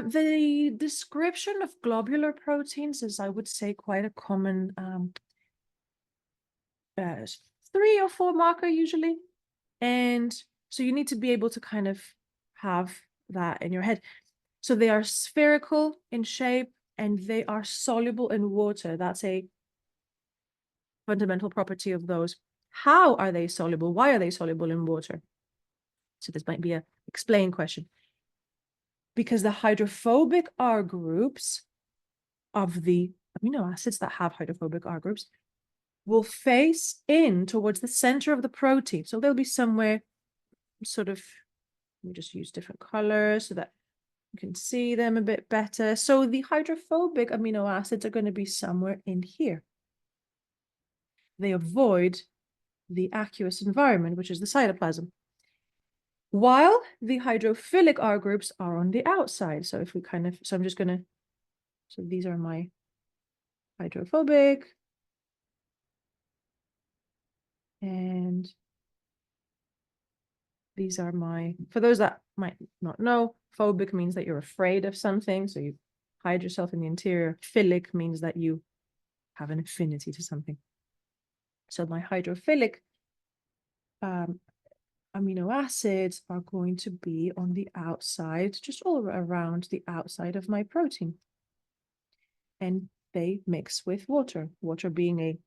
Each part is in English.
The description of globular proteins is, I would say, quite a common 3 or 4 marker usually. And so you need to be able to kind of have that in your head. So they are spherical in shape and they are soluble in water. That's a fundamental property of those. How are they soluble? Why are they soluble in water? So this might be a explain question. Because the hydrophobic R groups of the amino acids that have hydrophobic R groups will face in towards the center of the protein. So they'll be somewhere sort of, we just use different colors so that you can see them a bit better. So the hydrophobic amino acids are going to be somewhere in here. They avoid the aqueous environment, which is the cytoplasm. While the hydrophilic R groups are on the outside. So if we kind of, so I'm just going to, so these are my hydrophobic. And these are my, for those that might not know, phobic means that you're afraid of something. So you hide yourself in the interior. Philic means that you have an affinity to something. So my hydrophilic amino acids are going to be on the outside, just all around the outside of my protein. And they mix with water, water being a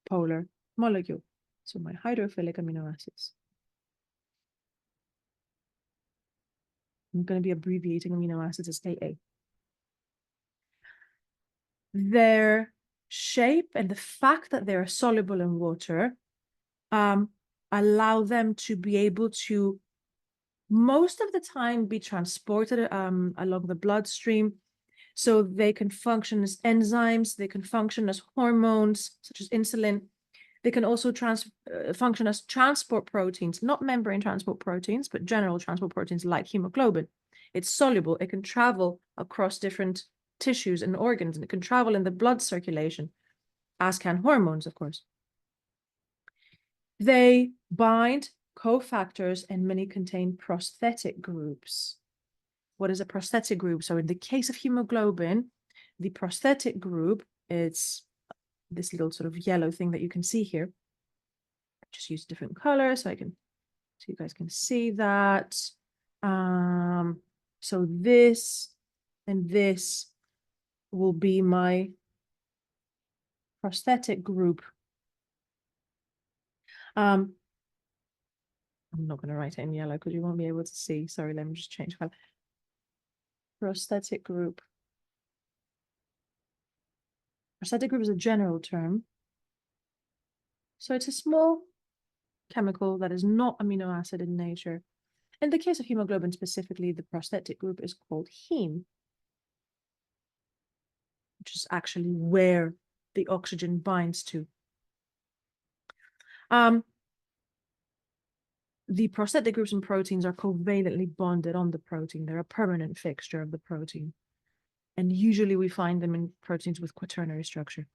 polar molecule. So my hydrophilic amino acids. I'm going to be abbreviating amino acids as AA. Their shape and the fact that they're soluble in water allow them to be able to most of the time be transported along the bloodstream. So they can function as enzymes, they can function as hormones such as insulin. They can also function as transport proteins, not membrane transport proteins, but general transport proteins like hemoglobin. It's soluble, it can travel across different tissues and organs, and it can travel in the blood circulation, as can hormones, of course. They bind cofactors and many contain prosthetic groups. What is a prosthetic group? So in the case of hemoglobin, the prosthetic group is this little sort of yellow thing that you can see here. Just use different colors so you guys can see that. So this and this will be my prosthetic group. I'm not going to write it in yellow because you won't be able to see. Sorry, let me just change color. Prosthetic group. Prosthetic group is a general term. So it's a small chemical that is not amino acid in nature. In the case of hemoglobin specifically, the prosthetic group is called heme, which is actually where the oxygen binds to. The prosthetic groups in proteins are covalently bonded on the protein. They're a permanent fixture of the protein. And usually we find them in proteins with quaternary structure.